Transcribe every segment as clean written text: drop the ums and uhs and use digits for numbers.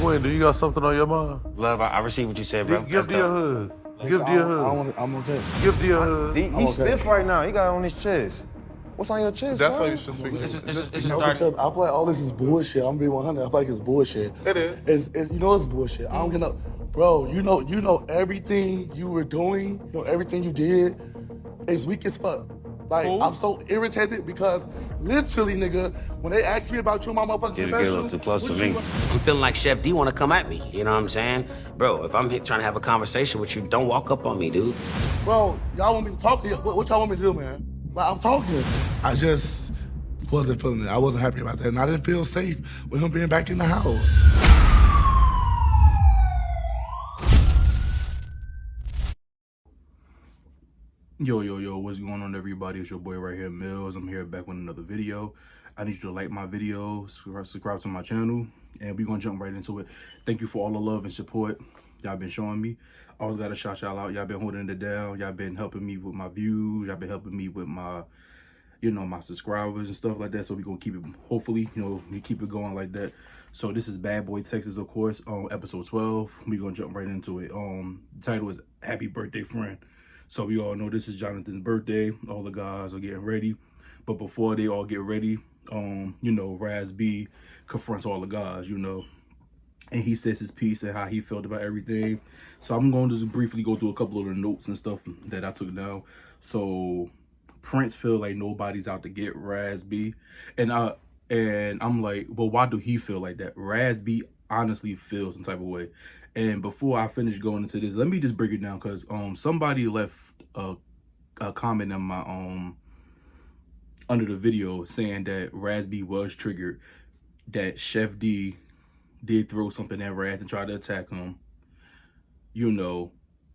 Quinn, do you got something on your mind? Love, I received what you said, bro. Give D a hug. Give D a hug. I'm okay. Give D a hug. He's stiff right now. He got it on his chest. What's on your chest, That's son? how you should speak. It's just No, start. because I feel like all this is bullshit. I'm gonna be 100. I feel like it's bullshit. It is. It's you know it's bullshit. I don't get no, bro. You know everything you were doing. You know everything you did is weak as fuck. Like I'm so irritated because literally, nigga, when they asked me about you and my motherfucking Get a professional, little too close for me. I'm feeling like Chef D want to come at me. You know what I'm saying? Bro, if I'm trying to have a conversation with you, don't walk up on me, dude. Bro, y'all want me to talk to you? What y'all want me to do, man? Like, I'm talking. I just wasn't feeling it. I wasn't happy about that, and I didn't feel safe with him being back in the house. Yo, what's going on, everybody? It's your boy right here, Mills. I'm here back with another video. I need you to like my video, subscribe to my channel, and we're gonna jump right into it. Thank you for all the love and support y'all been showing me. I always gotta shout y'all out. Y'all been holding it down. Y'all been helping me with my views. Y'all been helping me with my, my subscribers and stuff like that. So we're gonna keep it, hopefully, we keep it going like that. So this is Bad Boy Texas, of course, on episode 12. We're gonna jump right into it. The title is Happy Birthday, Friend. So we all know this is Jonathon's birthday. All the guys are getting ready. But before they all get ready, Raz B confronts all the guys, and he says his piece and how he felt about everything. So I'm going to just briefly go through a couple of the notes and stuff that I took down. So Prince feel like nobody's out to get Raz B. And I'm like, well, why do he feel like that? Raz B honestly feels some type of way. And before I finish going into this, let me just break it down, because somebody left a comment on my under the video saying that Raz B was triggered, that Chef D did throw something at Raz and try to attack him.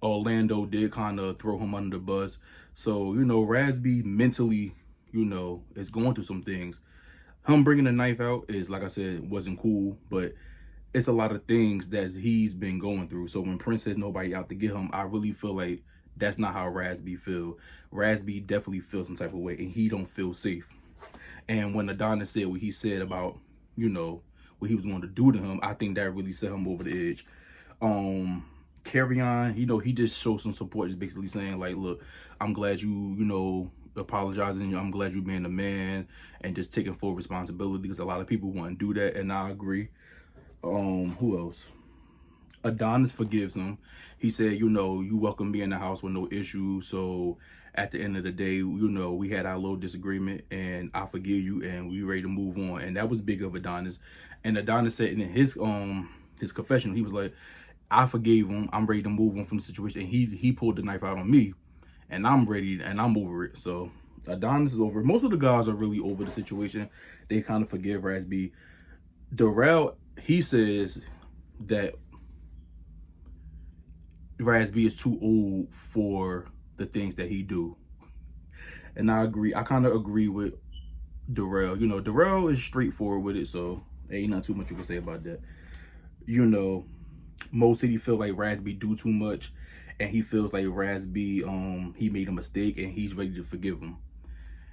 Orlando did kind of throw him under the bus. So, Raz B mentally, is going through some things. Him bringing the knife out is, like I said, wasn't cool, but it's a lot of things that he's been going through. So when Prince says nobody out to get him, I really feel like that's not how Raz B feel. Raz B definitely feels some type of way, and he don't feel safe. And when Adonis said what he said about, what he was going to do to him, I think that really set him over the edge. Carry on, he just showed some support, just basically saying like, look, I'm glad you, apologizing. I'm glad you being a man and just taking full responsibility, because a lot of people wouldn't do that, and I agree. Who else? Adonis forgives him. He said, you welcome me in the house with no issue. So at the end of the day, we had our little disagreement, and I forgive you, and we ready to move on. And that was big of Adonis. And Adonis said in his confession, he was like, I forgave him. I'm ready to move on from the situation. And he pulled the knife out on me, and I'm ready, and I'm over it. So Adonis is over it. Most of the guys are really over the situation. They kind of forgive Raz B. Darrell, he says that Raz B is too old for the things that he do. And I agree. I kind of agree with Darrell. Darrell is straightforward with it, so ain't not too much you can say about that. Mo City feel like Raz B do too much, and he feels like Raz B, he made a mistake, and he's ready to forgive him.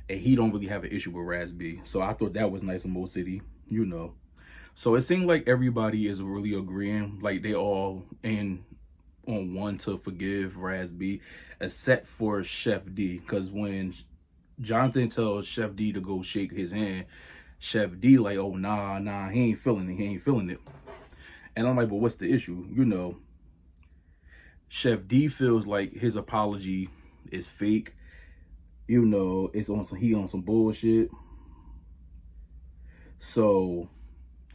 And he don't really have an issue with Raz B. So I thought that was nice of Mo City, So it seemed like everybody is really agreeing, like they all on one to forgive Raz B, except for Chef D. Because when Jonathon tells Chef D to go shake his hand, Chef D like, oh, nah, he ain't feeling it. And I'm like, but what's the issue? Chef D feels like his apology is fake. It's on some bullshit. So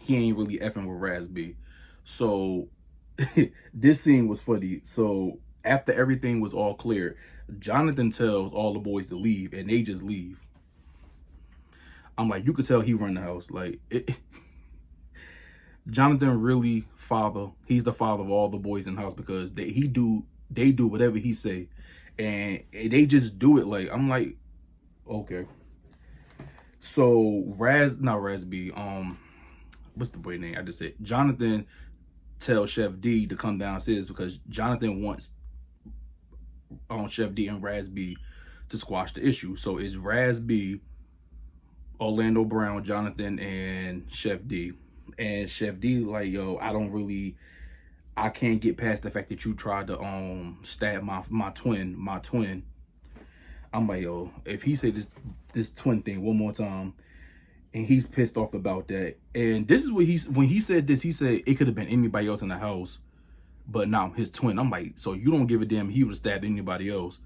he ain't really effing with Raz B. So this scene was funny. So after everything was all clear, Jonathon tells all the boys to leave, and they just leave. I'm like, you could tell he run the house. Like, Jonathon really he's the father of all the boys in the house, because they do whatever he say, and they just do it. Like, I'm like, okay. So not Raz B, what's the boy name? I just said Jonathon tells Chef D to come downstairs, because Jonathon wants Chef D and Raz B to squash the issue. So it's Raz B, Orlando Brown, Jonathon, and Chef D. And Chef D like, yo, I can't get past the fact that you tried to stab my twin. I'm like, yo, if he said this twin thing one more time, and he's pissed off about that. And this is what when he said this, he said it could have been anybody else in the house, but not his twin. I'm like, so you don't give a damn he would have stabbed anybody else,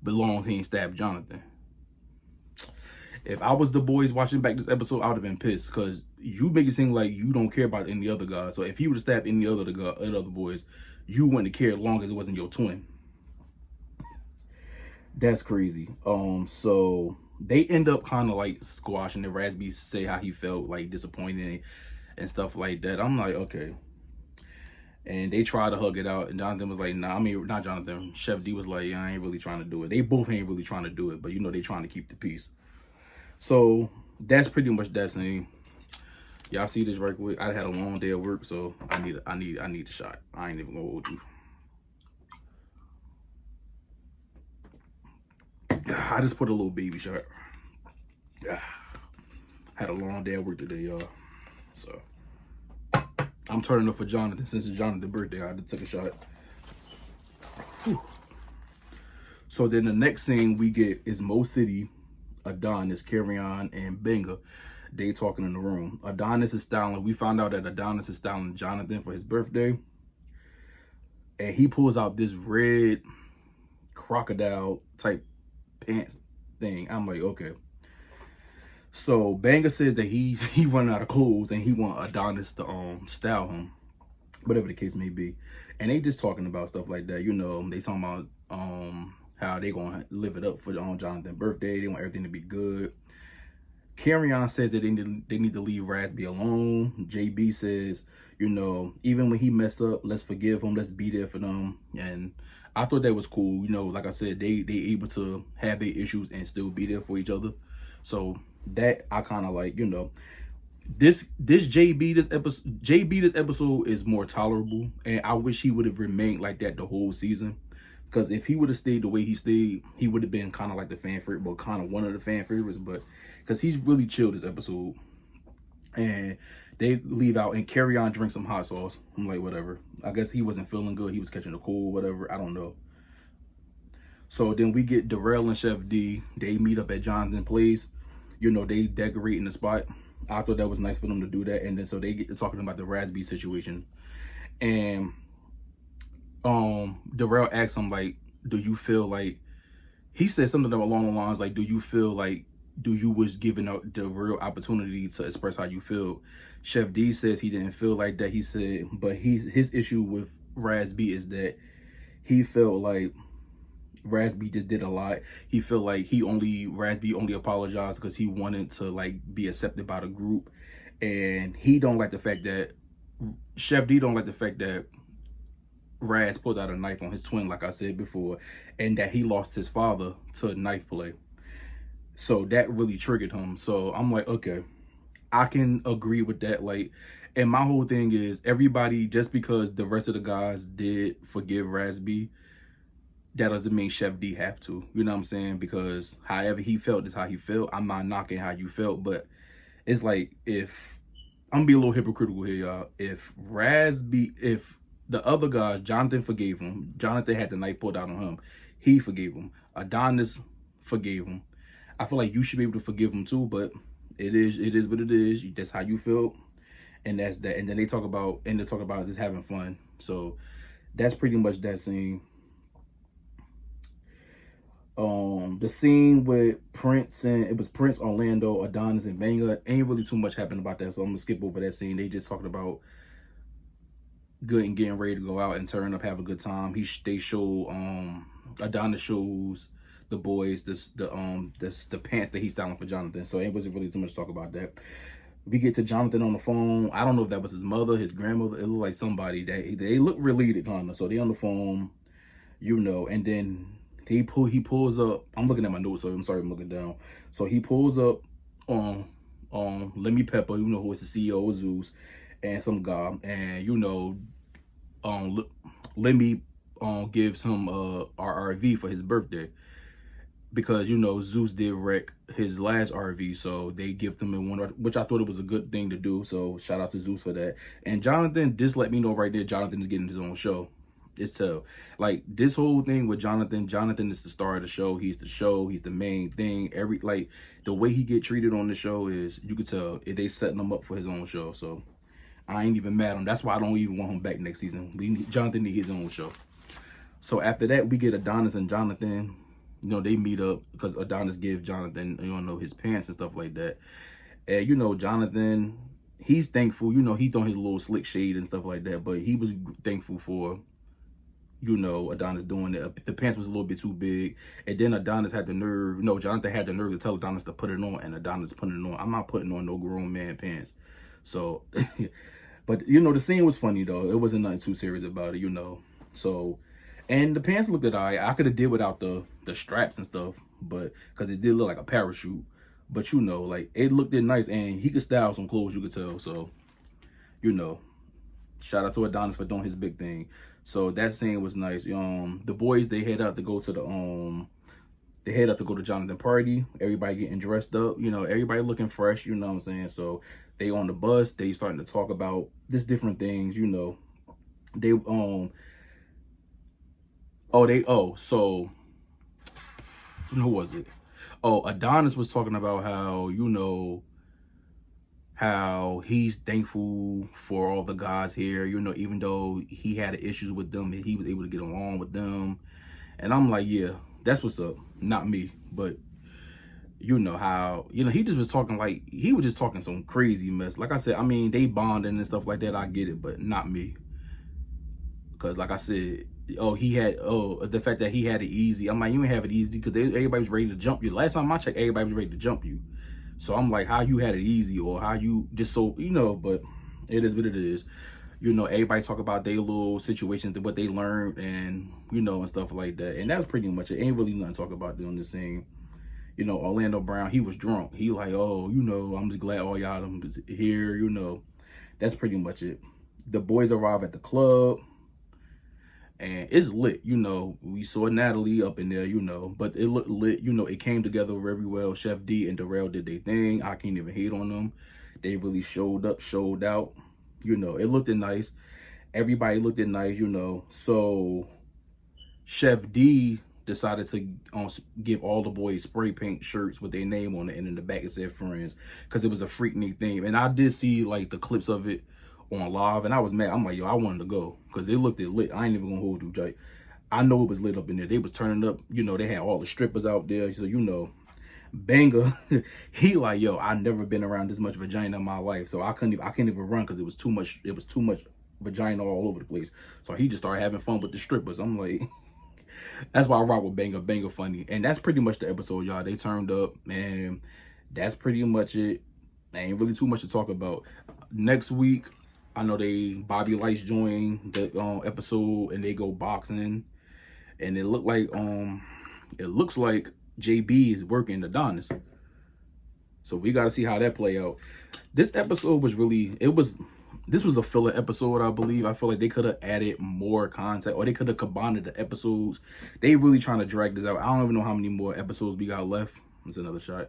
but long as he ain't stabbed Jonathan. If I was the boys watching back this episode, I would have been pissed because you make it seem like you don't care about any other guys. So if he would have stabbed any other boys, you wouldn't have cared as long as it wasn't your twin. That's crazy. So they end up kind of like squashing it. Razby say how he felt like disappointed and stuff like that. I'm like, okay. And they try to hug it out, and Jonathan was like, nah, I mean, not Jonathan. Chef D was like, yeah, I ain't really trying to do it. They both ain't really trying to do it, but you know, they trying to keep the peace. So that's pretty much that scene. Y'all see this right quick? I had a long day of work, so I need a shot. I ain't even gonna hold you. I just put a little baby shot. Had a long day at work today, y'all. So I'm turning up for Jonathan. Since it's Jonathons' birthday, I had to take a shot. Whew. So then the next scene we get is Mo City, Adonis, Carry-On, and Benga. They talking in the room. Adonis is styling. We found out that Adonis is styling Jonathon for his birthday. And he pulls out this red crocodile type pants thing. I'm like, okay. So Banger says that he run out of clothes and he want Adonis to style him, whatever the case may be. And they just talking about stuff like that. You know, they talking about how they gonna live it up for Jonathons' birthday. They want everything to be good. Carry-On said that they need to leave Razby alone. JB says, you know, even when he mess up, let's forgive him. Let's be there for them. And I thought that was cool. You know, like I said, they able to have their issues and still be there for each other. So that I kind of like, you know, this JB this episode is more tolerable, and I wish he would have remained like that the whole season. Because if he would have stayed the way he stayed, he would have been kind of like the fan favorite, but kind of one of the fan favorites. But because he's really chilled this episode, and they leave out and Carry-On drink some hot sauce. I'm like, whatever. I guess he wasn't feeling good. He was catching a cold, whatever. I don't know. So then we get Darrell and Chef D. They meet up at Jonathon's place. You know, they decorating the spot. I thought that was nice for them to do that. And then so they get to talking about the Razby situation. And Darrell asks him, like, do you feel like, he said something along the lines like, do you feel like, do you was given the real opportunity to express how you feel? Chef D says he didn't feel like that. He said, but his issue with Razby is that he felt like Razby just did a lot. He felt like Razby only apologized because he wanted to like be accepted by the group. And he don't like the fact that, Chef D don't like the fact that Raz pulled out a knife on his twin, like I said before, and that he lost his father to knife play. So that really triggered him. So I'm like, okay, I can agree with that. Like, and my whole thing is everybody, just because the rest of the guys did forgive Razby, that doesn't mean Chef D have to. You know what I'm saying? Because however he felt is how he felt. I'm not knocking how you felt, but it's like, if I'm gonna be a little hypocritical here, y'all. If the other guys, Jonathon forgave him. Jonathon had the knife pulled out on him. He forgave him. Adonis forgave him. I feel like you should be able to forgive him too, but it is what it is. That's how you feel, and that's that. And then they talk about just having fun. So that's pretty much that scene. The scene with Prince, and it was Prince, Orlando, Adonis, and Vanga. Ain't really too much happened about that, so I'm gonna skip over that scene. They just talking about good and getting ready to go out and turn up, have a good time. They show Adonis shows the boys the pants that he's styling for Jonathon. So it wasn't really too much to talk about that. We get to Jonathon on the phone. I don't know if that was his mother, his grandmother. It looked like somebody that they look related kind of. So they on the phone, you know, and then he pulls up. I'm looking at my notes, so I'm sorry I'm looking down. So he pulls up on Lemmy Pepper, you know, who is the CEO of Zeus, and some guy, and you know, Lemmy gives him RRV for his birthday. because, you know, Zeus did wreck his last RV, so they gifted him in one, which I thought it was a good thing to do. So shout out to Zeus for that. And Jonathon, just let me know right there, Jonathon is getting his own show. It's tell. Like, this whole thing with Jonathon is the star of the show. He's the main thing. Like, the way he get treated on the show is, you could tell if they setting him up for his own show. So I ain't even mad at him. That's why I don't even want him back next season. Jonathon need his own show. So after that, we get Adonis and Jonathon. You know, they meet up because Adonis gives Jonathon, you know, his pants and stuff like that. And, you know, Jonathon, he's thankful. You know, he's on his little slick shade and stuff like that. But he was thankful for, you know, Adonis doing it. The pants was a little bit too big. And then Adonis had the nerve, no, Jonathon had the nerve to tell Adonis to put it on. And Adonis put it on. I'm not putting on no grown man pants. So, but, you know, the scene was funny, though. It wasn't nothing too serious about it, you know. So, and the pants looked at I could have did without the straps and stuff, but because it did look like a parachute. But, you know, like, it looked nice, and he could style some clothes, you could tell. So, you know, shout out to Adonis for doing his big thing. So that scene was nice. The boys, they head out to go to Jonathon party. Everybody getting dressed up, you know, everybody looking fresh, you know what I'm saying? So they on the bus, they starting to talk about just different things, you know. So who was it? Oh, Adonis was talking about how, you know, how he's thankful for all the gods here, you know, even though he had issues with them, he was able to get along with them. And I'm like, yeah, that's what's up. Not me, but you know how, you know, he just was talking like, he was just talking some crazy mess. Like I said, I mean, they bonding and stuff like that. I get it, but not me. Because like I said, the fact that he had it easy. I'm like, you ain't have it easy because everybody was ready to jump you. Last time I checked, everybody was ready to jump you. So I'm like, how you had it easy, or how you just so, you know, but it is what it is. You know, everybody talk about their little situations, what they learned, and, you know, and stuff like that. And that was pretty much it. Ain't really nothing to talk about doing this scene. You know, Orlando Brown, he was drunk. He like, oh, you know, I'm just glad all y'all here, you know. That's pretty much it. The boys arrive at the club. And it's lit, you know. We saw Natalie up in there, you know, but it looked lit, you know. It came together very well. Chef D and Darrell did their thing. I can't even hate on them. They really showed up, showed out, you know. It looked nice. Everybody looked nice, you know. So Chef D decided to give all the boys spray paint shirts with their name on it, and in the back it said friends, because it was a Freaknik theme. And I did see like the clips of it on live, and I was mad. I'm like, yo, I wanted to go because it looked lit. I ain't even gonna hold you, Jake. I know it was lit up in there. They was turning up, you know. They had all the strippers out there, so you know, Banger, he like, yo, I never been around this much vagina in my life, so I can't even run because it was too much vagina all over the place. So he just started having fun with the strippers. I'm like, that's why I rock with Banger. Banger funny, and that's pretty much the episode, y'all. They turned up, and that's pretty much it. Ain't really too much to talk about. Next week, I know Bobby Lights joined the episode, and they go boxing, and it looks like JB is working Adonis. So we got to see how that play out. This episode was this was a filler episode, I believe. I feel like they could have added more content, or they could have combined the episodes. They really trying to drag this out. I don't even know how many more episodes we got left. That's another shot.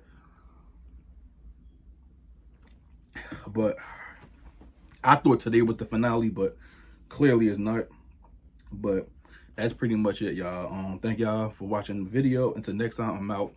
But I thought today was the finale, but clearly it's not. But that's pretty much it, y'all. Thank y'all for watching the video. Until next time, I'm out.